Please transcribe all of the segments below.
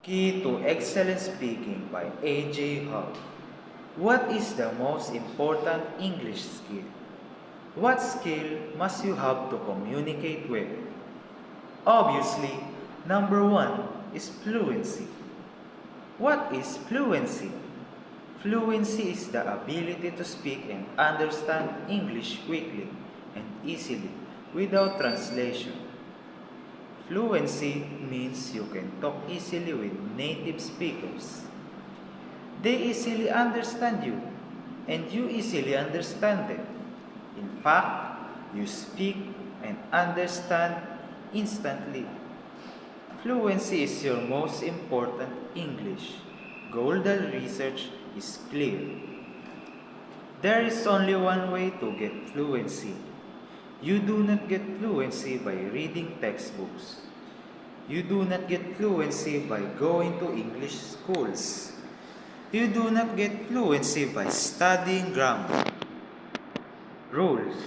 Key to Excellent Speaking by A.J. Hall. What is the most important English skill? What skill must you have to communicate well? Obviously, number one is fluency. What is fluency? Fluency is the ability to speak and understand English quickly and easily without translation. Fluency means you can talk easily with native speakers. They easily understand you, and you easily understand them. In fact, you speak and understand instantly. Fluency is your most important English. Golden research is clear. There is only one way to get fluency. You do not get fluency by reading textbooks. You do not get fluency by going to English schools. You do not get fluency by studying grammar. Rules.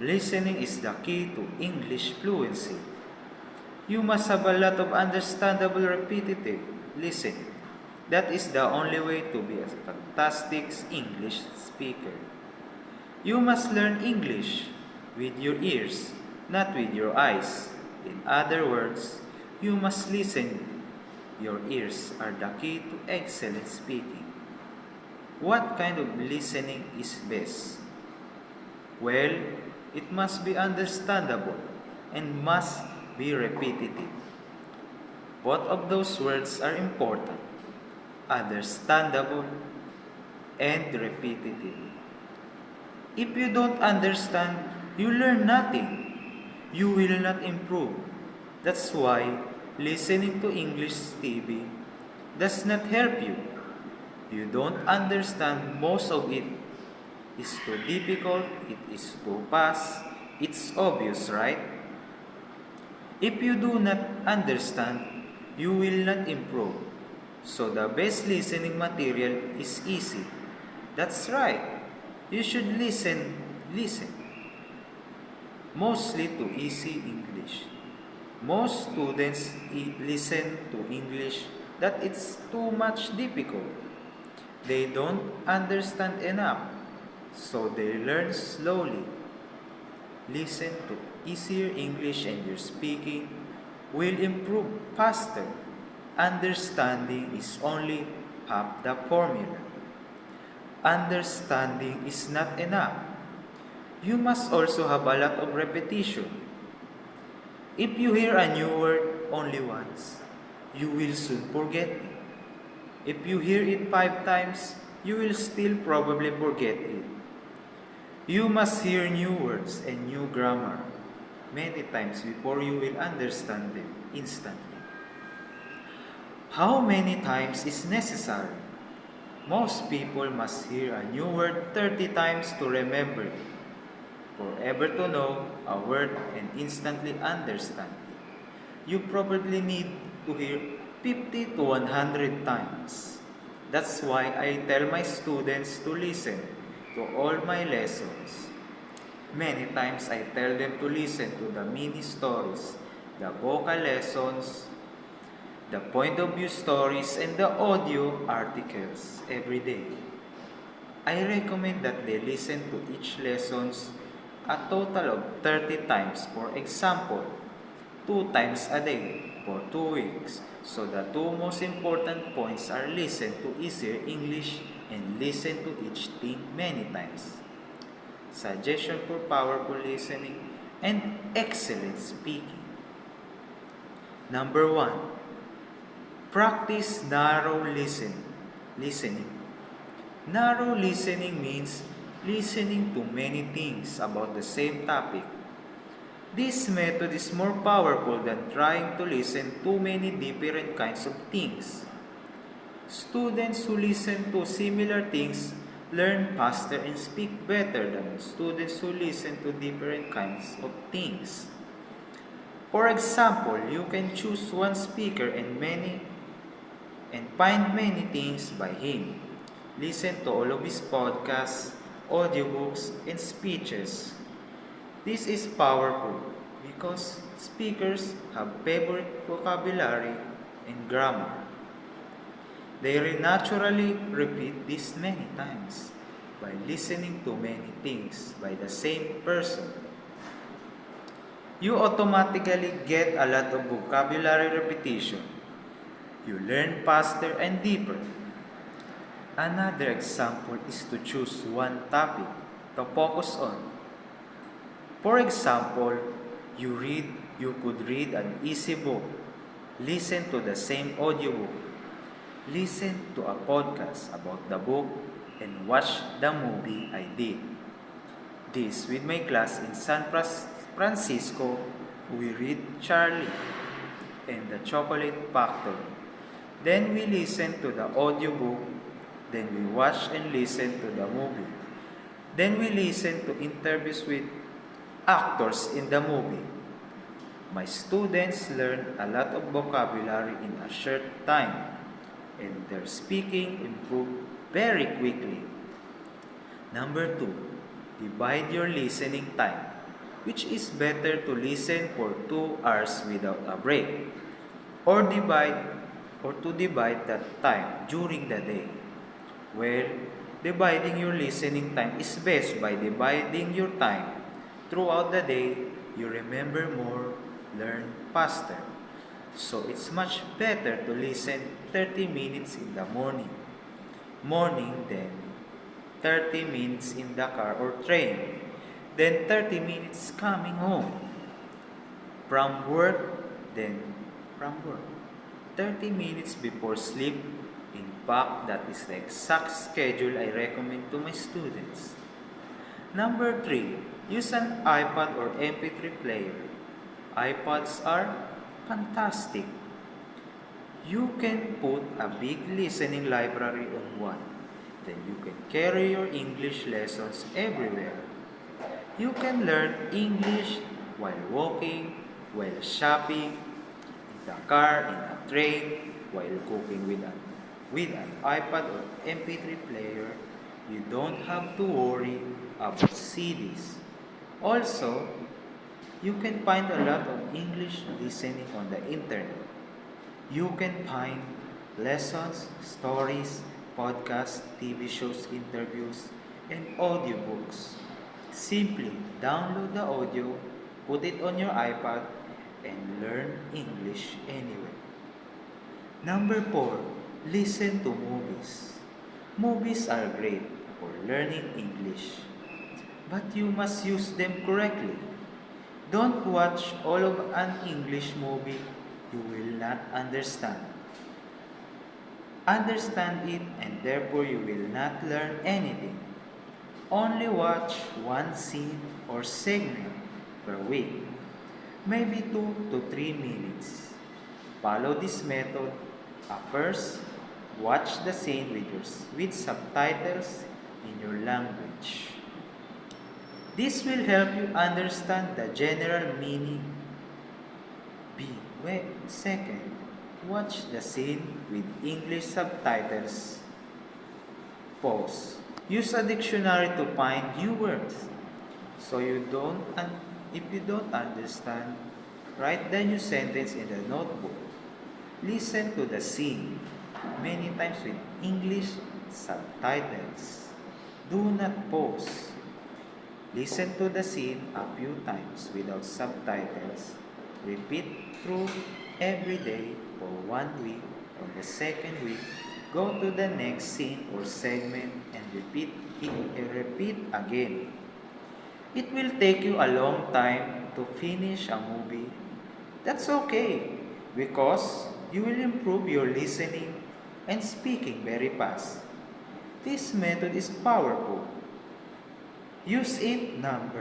Listening is the key to English fluency. You must have a lot of understandable repetitive listening. That is the only way to be a fantastic English speaker. You must learn English with your ears, not with your eyes. In other words, you must listen. Your ears are the key to excellent speaking. What kind of listening is best? Well, it must be understandable and must be repetitive. Both of those words are important. Understandable and repetitive. If you don't understand, you learn nothing. You will not improve. That's why listening to English TV does not help you. You don't understand most of it. It's too difficult, it is too fast, it's obvious, right? If you do not understand, you will not improve. So the best listening material is easy. That's right. You should listen. Mostly to easy English. Most students listen to English that it's too much difficult. They don't understand enough, so they learn slowly. Listen to easier English and your speaking will improve faster. Understanding is only half the formula. Understanding is not enough. You must also have a lot of repetition. If you hear a new word only once, you will soon forget it. If you hear it 5 times, you will still probably forget it. You must hear new words and new grammar many times before you will understand them instantly. How many times is necessary? Most people must hear a new word 30 times to remember it. Forever to know a word and instantly understand it. You probably need to hear 50 to 100 times. That's why I tell my students to listen to all my lessons. Many times I tell them to listen to the mini stories, the vocal lessons, the point of view stories, and the audio articles every day. I recommend that they listen to each lessons a total of 30 times. For example, 2 times a day for 2 weeks. So the 2 most important points are listen to easier English and listen to each thing many times. Suggestion for powerful listening and excellent speaking. Number 1. Practice narrow listening. Narrow listening means listening to many things about the same topic. This method is more powerful than trying to listen to many different kinds of things. Students who listen to similar things learn faster and speak better than students who listen to different kinds of things. For example, you can choose one speaker and find many things by him. Listen to all of his podcasts, audiobooks, and speeches. This is powerful because speakers have favorite vocabulary and grammar. They naturally repeat this many times by listening to many things by the same person. You automatically get a lot of vocabulary repetition. You learn faster and deeper. Another example is to choose one topic to focus on. For example, you could read an easy book, listen to the same audiobook, listen to a podcast about the book, and watch the movie I did. This with my class in Francisco, we read Charlie and the Chocolate Factory. Then we listen to the audiobook, then we watch and listen to the movie. Then we listen to interviews with actors in the movie. My students learn a lot of vocabulary in a short time, and their speaking improved very quickly. Number 2, divide your listening time, which is better to listen for 2 hours without a break, or to divide that time during the day. Well, dividing your listening time is best by dividing your time throughout the day. You remember more, learn faster. So it's much better to listen 30 minutes in the morning, then 30 minutes in the car or train, then 30 minutes coming home from work, then from work, 30 minutes before sleep. In fact, that is the exact schedule I recommend to my students. Number 3, use an iPad or MP3 player. iPads are fantastic. You can put a big listening library on one. Then you can carry your English lessons everywhere. You can learn English while walking, while shopping, in the car, in a train, while cooking with an iPad or MP3 player. You don't have to worry about CDs. Also, you can find a lot of English listening on the internet. You can find lessons, stories, podcasts, TV shows, interviews, and audiobooks. Simply download the audio, put it on your iPad, and learn English anywhere. Number 4, listen to movies. Movies are great for learning English, but you must use them correctly. Don't watch all of an English movie you will not understand. Understand it and therefore you will not learn anything. Only watch one scene or segment per week, maybe 2 to 3 minutes. Follow this method. First, watch the scene with subtitles in your language. This will help you understand the general meaning. Second, watch the scene with English subtitles. Pause. Use a dictionary to find new words. If you don't understand, write the new sentence in the notebook. Listen to the scene many times with English subtitles. Do not pause. Listen to the scene a few times without subtitles. Repeat through every day for 1 week. On the second week, go to the next scene or segment and repeat again. It will take you a long time to finish a movie. That's okay because you will improve your listening and speaking very fast. This method is powerful. Use it. Number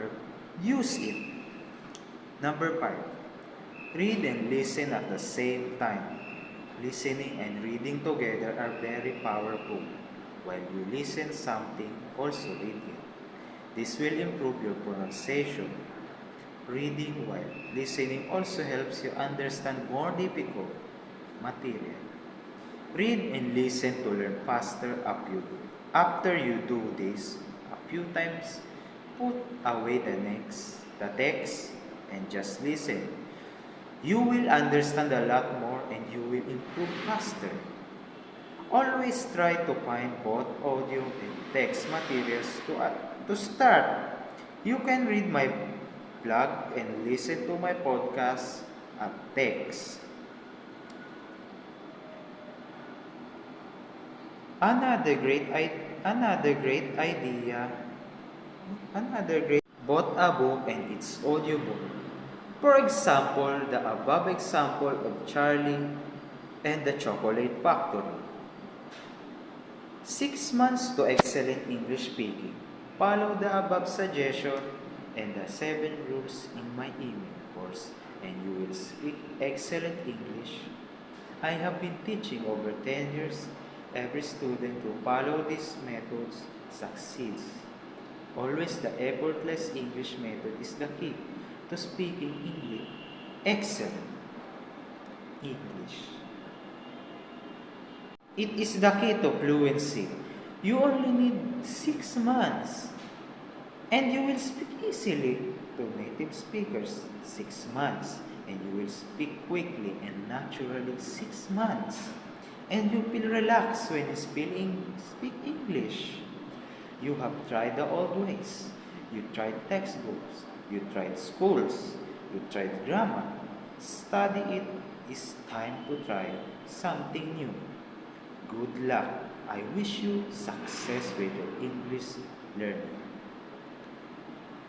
5. Read and listen at the same time. Listening and reading together are very powerful. While you listen something, also read it. This will improve your pronunciation. Reading while listening also helps you understand more difficult material. Read and listen to learn faster after you do this a few times. Put away the text, and just listen. You will understand a lot more and you will improve faster. Always try to find both audio and text materials to start. You can read my blog and listen to my podcast at text. Another great idea, another great both a book and its audiobook. For example, the above example of Charlie and the Chocolate Factory. 6 months to excellent English speaking. Follow the above suggestion and the 7 rules in my email course and you will speak excellent English. I have been teaching over 10 years. Every student who follow these methods succeeds. Always the effortless English method is the key to speaking English. Excellent English. It is the key to fluency. You only need 6 months and you will speak easily to native speakers 6 months and you will speak quickly and naturally 6 months and you feel relaxed when you speak English. You have tried the old ways. You tried textbooks. You tried schools. You tried grammar. Study it. It's time to try something new. Good luck. I wish you success with your English learning.